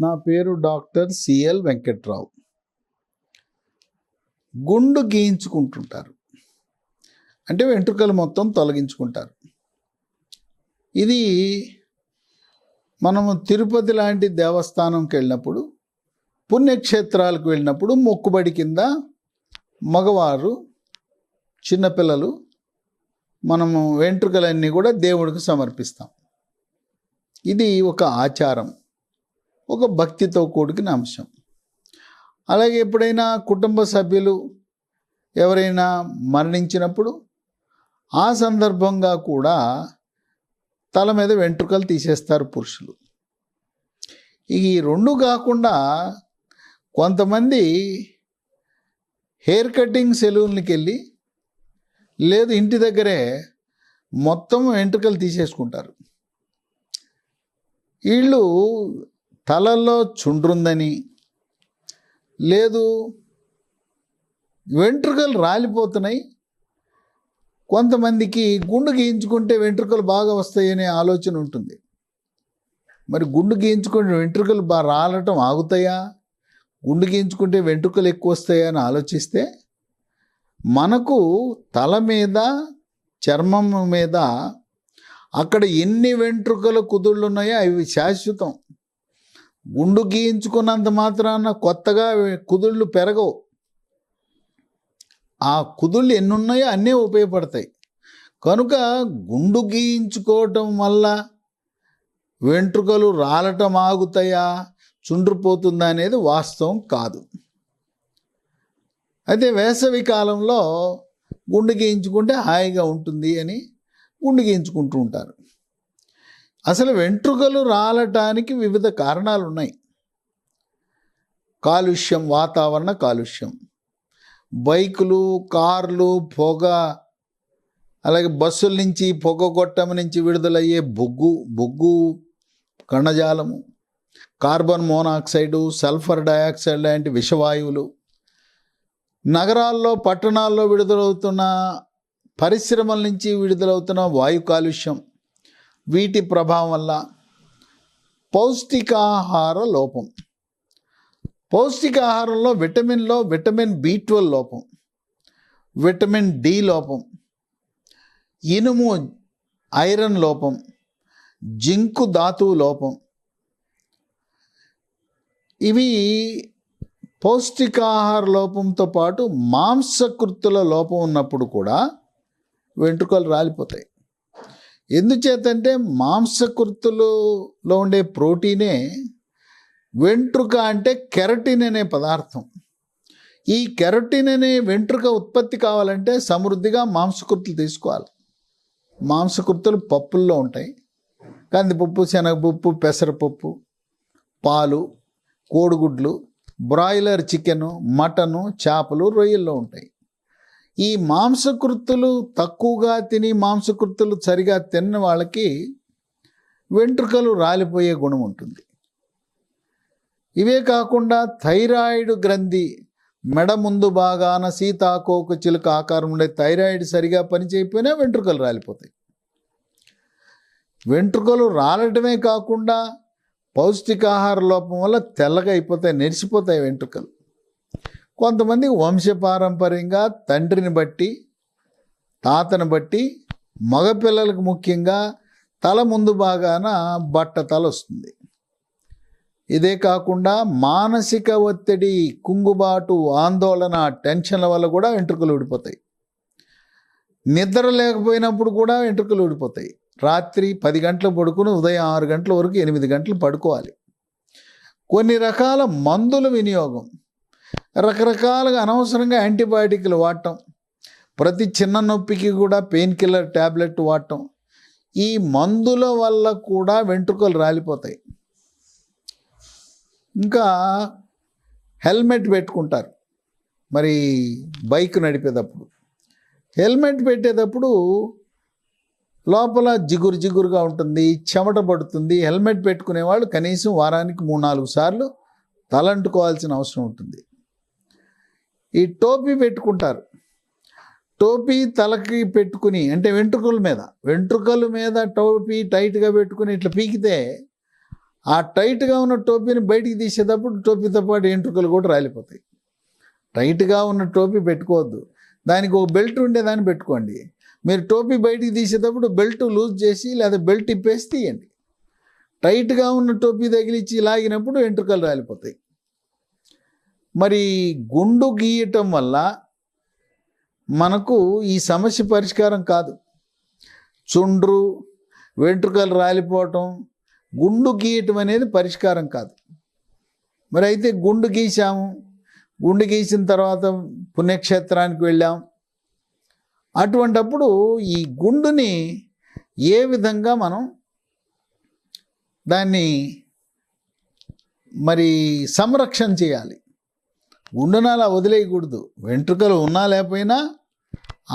నా పేరు doctor CL Venkatrao. గుండు గీయించుకుంటుంటారు, అంటే వెంట్రుకలు మొత్తం తొలగించుకుంటారు. ఇది మనము తిరుపతి లాంటి దేవస్థానంకి వెళ్ళినప్పుడు, పుణ్యక్షేత్రాలకు వెళ్ళినప్పుడు మొక్కుబడి కింద మగవారు, చిన్నపిల్లలు మనము వెంట్రుకలన్నీ కూడా దేవుడికి సమర్పిస్తాం. ఇది ఒక ఆచారం, ఒక భక్తితో కూడుకున్న అంశం. అలాగే ఎప్పుడైనా కుటుంబ సభ్యులు ఎవరైనా మరణించినప్పుడు ఆ సందర్భంగా కూడా తల మీద వెంట్రుకలు తీసేస్తారు పురుషులు. ఈ రెండు కాకుండా కొంతమంది హెయిర్ కటింగ్ సెలూన్కి వెళ్ళి, లేదు ఇంటి దగ్గరే మొత్తం వెంట్రుకలు తీసేసుకుంటారు. వీళ్ళు తలలో చుండ్రుందని, లేదు వెంట్రుకలు రాలిపోతున్నాయి, కొంతమందికి గుండు గీయించుకుంటే వెంట్రుకలు బాగా వస్తాయనే ఆలోచన ఉంటుంది. మరి గుండు గీయించుకుంటే వెంట్రుకలు రాలటం ఆగుతాయా, గుండు గీయించుకుంటే వెంట్రుకలు ఎక్కువ వస్తాయా అని ఆలోచిస్తే, మనకు తల మీద, చర్మం మీద అక్కడ ఎన్ని వెంట్రుకల కుదుళ్ళు ఉన్నాయో అవి శాశ్వతం. గుండు గీయించుకున్నంత మాత్రాన కొత్తగా కుదుళ్ళు పెరగవు. ఆ కుదుళ్ళు ఎన్ని ఉన్నాయో అన్నీ ఉపయోగపడతాయి. కనుక గుండు గీయించుకోవటం వల్ల వెంట్రుకలు రాలటం ఆగుతాయా, చుండ్రిపోతుందా అనేది వాస్తవం కాదు. అయితే వేసవి కాలంలో గుండు గీయించుకుంటే హాయిగా ఉంటుంది అని గుండు గీయించుకుంటూ ఉంటారు. అసలు వెంట్రుకలు రాలటానికి వివిధ కారణాలు ఉన్నాయి. కాలుష్యం, వాతావరణ కాలుష్యం, బైకులు, కార్లు, పొగ, అలాగే బస్సుల నుంచి పొగ గొట్టం నుంచి విడుదలయ్యే బొగ్గు కణజాలము, కార్బన్ మోనాక్సైడు, సల్ఫర్ డయాక్సైడ్ లాంటి విషవాయువులు, నగరాల్లో, పట్టణాల్లో విడుదలవుతున్న, పరిశ్రమల నుంచి విడుదలవుతున్న వాయు కాలుష్యం, వీటి ప్రభావం వల్ల పౌష్టికాహార లోపం. పౌష్టికాహారంలో విటమిన్ B12 లోపం, విటమిన్ D లోపం, ఇనుము ఐరన్ లోపం, జింకు ధాతువు లోపం, ఇవి పౌష్టికాహార లోపంతో పాటు మాంసకృతుల లోపం ఉన్నప్పుడు కూడా వెంట్రుకలు రాలిపోతాయి. ఎందుచేతంటే మాంసకృతులలో ఉండే ప్రోటీనే వెంట్రుక, అంటే కెరటిన్ అనే పదార్థం. ఈ కెరటిన్ అనే వెంట్రుక ఉత్పత్తి కావాలంటే సమృద్ధిగా మాంసకృతులు తీసుకోవాలి. మాంసకృతులు పప్పుల్లో ఉంటాయి. కందిపప్పు, శనగపప్పు, పెసరపప్పు, పాలు, కోడిగుడ్లు, బ్రాయిలర్ చికెను, మటను, చేపలు, రొయ్యల్లో ఉంటాయి. ఈ మాంసకృతులు తక్కువగా తిని, మాంసకృతులు సరిగా తిన్న వాళ్ళకి వెంట్రుకలు రాలిపోయే గుణం ఉంటుంది. ఇవే కాకుండా థైరాయిడ్ గ్రంథి, మెడ ముందు భాగాన సీతాకోక చిలుక ఆకారం ఉండే థైరాయిడ్ సరిగా పనిచేయకపోయినా వెంట్రుకలు రాలిపోతాయి. వెంట్రుకలు రాలటమే కాకుండా పౌష్టికాహార లోపం వల్ల తెల్లగా అయిపోతాయి, నెరిసిపోతాయి వెంట్రుకలు. కొంతమంది వంశపారంపర్యంగా తండ్రిని బట్టి, తాతను బట్టి, మగపిల్లలకు ముఖ్యంగా తల ముందు భాగాన బట్టతల వస్తుంది. ఇదే కాకుండా మానసిక ఒత్తిడి, కుంగుబాటు, ఆందోళన, టెన్షన్ల వల్ల కూడా వెంట్రుకలు ఊడిపోతాయి. నిద్ర లేకపోయినప్పుడు కూడా వెంట్రుకలు ఊడిపోతాయి. రాత్రి 10 గంటలు పడుకుని ఉదయం 6 గంటల వరకు 8 గంటలు పడుకోవాలి. కొన్ని రకాల మందుల వినియోగం, రకరకాలుగా అనవసరంగా యాంటీబయాటిక్లు వాడటం, ప్రతి చిన్న నొప్పికి కూడా పెయిన్ కిల్లర్ ట్యాబ్లెట్ వాడటం, ఈ మందుల వల్ల కూడా వెంట్రుకలు రాలిపోతాయి. ఇంకా హెల్మెట్ పెట్టుకుంటారు. మరి బైక్ నడిపేటప్పుడు హెల్మెట్ పెట్టేటప్పుడు లోపల జిగురుగా ఉంటుంది, చెమట పడుతుంది. హెల్మెట్ పెట్టుకునే వాళ్ళు కనీసం వారానికి 3-4 సార్లు తలంటుకోవాల్సిన అవసరం ఉంటుంది. ఈ టోపీ పెట్టుకుంటారు. టోపీ తలకి పెట్టుకుని, అంటే వెంట్రుకల మీద టోపీ టైట్గా పెట్టుకుని ఇట్లా పీకితే ఆ టైట్గా ఉన్న టోపీని బయటికి తీసేటప్పుడు టోపీతో పాటు వెంట్రుకలు కూడా రాలిపోతాయి. టైట్గా ఉన్న టోపీ పెట్టుకోవద్దు, దానికి ఒక బెల్ట్ ఉండేదాన్ని పెట్టుకోండి. మీరు టోపీ బయటికి తీసేటప్పుడు బెల్ట్ లూజ్ చేసి లేదా బెల్ట్ ఇప్పేసి తీయండి. టైట్గా ఉన్న టోపీ తగిలిచ్చి లాగినప్పుడు వెంట్రుకలు రాలిపోతాయి. మరి గుండు గీయటం వల్ల మనకు ఈ సమస్య పరిష్కారం కాదు. చుండ్రు, వెంట్రుకలు రాలిపోవటం, గుండు గీయటం అనేది పరిష్కారం కాదు. మరి అయితే గుండు గీసాము, గుండు గీసిన తర్వాత పుణ్యక్షేత్రానికి వెళ్ళాం. అటువంటప్పుడు ఈ గుండుని ఏ విధంగా మనం దాన్ని మరి సంరక్షణ చేయాలి? గుండును అలా వదిలేయకూడదు. వెంట్రుకలు ఉన్నా లేకపోయినా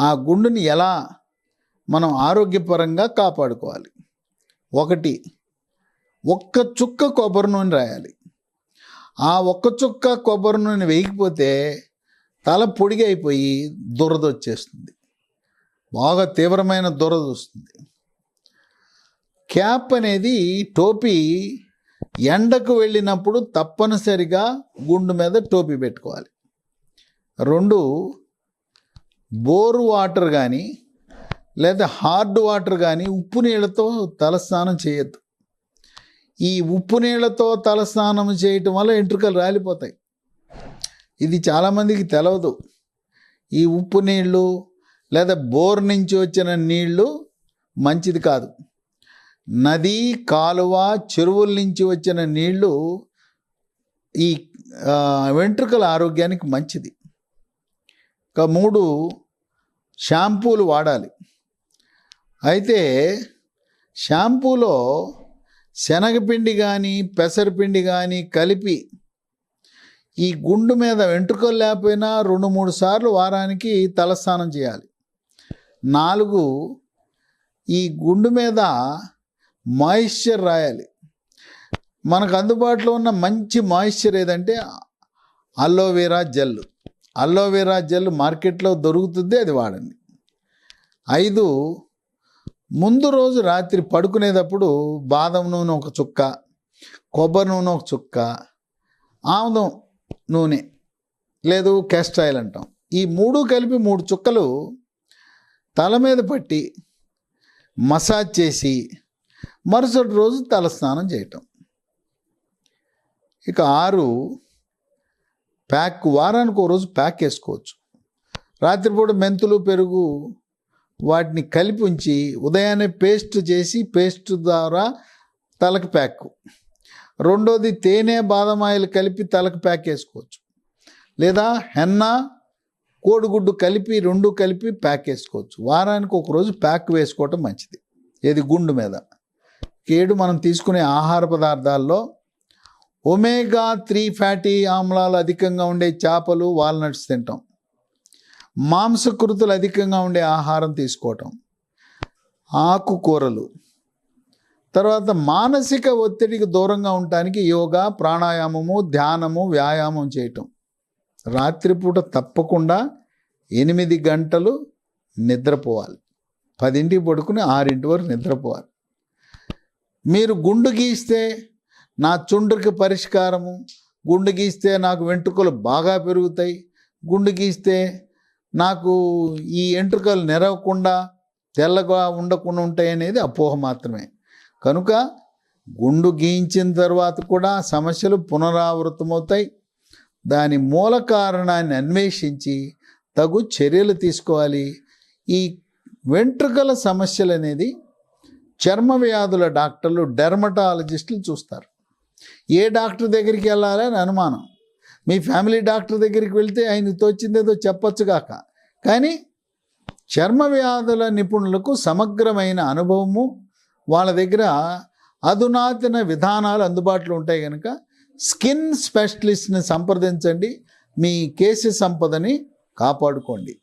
ఆ గుండుని ఎలా మనం ఆరోగ్యపరంగా కాపాడుకోవాలి? ఒకటి, ఒక్క చుక్క కొబ్బరి నూనె రాయాలి. ఆ ఒక్క చుక్క కొబ్బరి నూనె వేయకపోతే తల పొడిగా అయిపోయి దురద వచ్చేస్తుంది, బాగా తీవ్రమైన దురద వస్తుంది. క్యాప్ అనేది, టోపీ ఎండకు వెళ్ళినప్పుడు తప్పనిసరిగా గుండు మీద టోపీ పెట్టుకోవాలి. 2, బోరు వాటర్ కానీ లేదా హార్డ్ వాటర్ కానీ ఉప్పు నీళ్ళతో తలస్నానం చేయొద్దు. ఈ ఉప్పు నీళ్ళతో తలస్నానం చేయటం వల్ల వెంట్రుకలు రాలిపోతాయి. ఇది చాలామందికి తెలవదు. ఈ ఉప్పు నీళ్ళు లేదా బోర్ నుంచి వచ్చిన నీళ్ళు మంచిది కాదు. నది, కాలువ, చెరువుల నుంచి వచ్చిన నీళ్ళు ఈ వెంట్రుకల ఆరోగ్యానికి మంచిది. 3, షాంపూలు వాడాలి. అయితే షాంపూలో శనగపిండి కానీ పెసరపిండి కానీ కలిపి ఈ గుండు మీద వెంట్రుకలు లేకపోయినా 2-3 సార్లు వారానికి తలస్నానం చేయాలి. 4, ఈ గుండు మీద మాయిశ్చర్ రాయాలి. మనకు అందుబాటులో ఉన్న మంచి మాయిశ్చర్ ఏదంటే అలోవెరా జెల్. అలోవెరా జెల్ మార్కెట్లో దొరుకుతుంది, అది వాడండి. 5, ముందు రోజు రాత్రి పడుకునేటప్పుడు బాదం నూనె ఒక చుక్క, కొబ్బరి నూనె ఒక చుక్క, ఆముదం నూనె లేదు క్యాస్టర్ ఆయిల్ అంటాం, ఈ 3 కలిపి 3 చుక్కలు తల మీద పట్టి మసాజ్ చేసి మరుసటి రోజు తలస్నానం చేయటం. ఇక 6, ప్యాక్, వారానికి ఒక రోజు ప్యాక్ వేసుకోవచ్చు. రాత్రిపూట మెంతులు, పెరుగు వాటిని కలిపి ఉంచి ఉదయాన్నే పేస్ట్ చేసి పేస్ట్ ద్వారా తలకు ప్యాక్. 2, తేనె, బాదం ఆయిల్ కలిపి తలకు ప్యాక్ వేసుకోవచ్చు. లేదా హెన్నా, కోడిగుడ్డు కలిపి 2 కలిపి ప్యాక్ వేసుకోవచ్చు. వారానికి ఒక రోజు ప్యాక్ వేసుకోవటం మంచిది. ఏది గుండు మీద. 7, మనం తీసుకునే ఆహార పదార్థాల్లో ఒమేగా-3 ఫ్యాటీ ఆమ్లాలు అధికంగా ఉండే చేపలు, వాల్నట్స్ తింటాం. మాంసకృతులు అధికంగా ఉండే ఆహారం తీసుకోవటం, ఆకుకూరలు. తర్వాత మానసిక ఒత్తిడికి దూరంగా ఉండటానికి యోగా, ప్రాణాయామము, ధ్యానము, వ్యాయామం చేయటం. రాత్రిపూట తప్పకుండా 8 గంటలు నిద్రపోవాలి. 10ంటికి పడుకుని 6 వరకు నిద్రపోవాలి. మీరు గుండు గీస్తే నా చుండ్రుకి పరిష్కారము, గుండు గీస్తే నాకు వెంట్రుకలు బాగా పెరుగుతాయి, గుండు గీస్తే నాకు ఈ వెంట్రుకలు నెరవకుండా తెల్లగా ఉండకుండా ఉంటాయి అనేది అపోహ మాత్రమే. కనుక గుండు గీయించిన తర్వాత కూడా సమస్యలు పునరావృతమవుతాయి. దాని మూల కారణాన్ని అన్వేషించి తగు చర్యలు తీసుకోవాలి. ఈ వెంట్రుకల సమస్యలు అనేది చర్మ వ్యాధుల డాక్టర్లు, డెర్మటాలజిస్టులు చూస్తారు. ఏ డాక్టర్ దగ్గరికి వెళ్ళాలని అనుమానం. మీ ఫ్యామిలీ డాక్టర్ దగ్గరికి వెళ్తే ఆయనకు తోచిందేదో చెప్పొచ్చుగాక, కానీ చర్మ వ్యాధుల నిపుణులకు సమగ్రమైన అనుభవము, వాళ్ళ దగ్గర అధునాతన విధానాలు అందుబాటులో ఉంటాయి. కనుక స్కిన్ స్పెషలిస్ట్ని సంప్రదించండి. మీ కేసు సంపదని కాపాడుకోండి.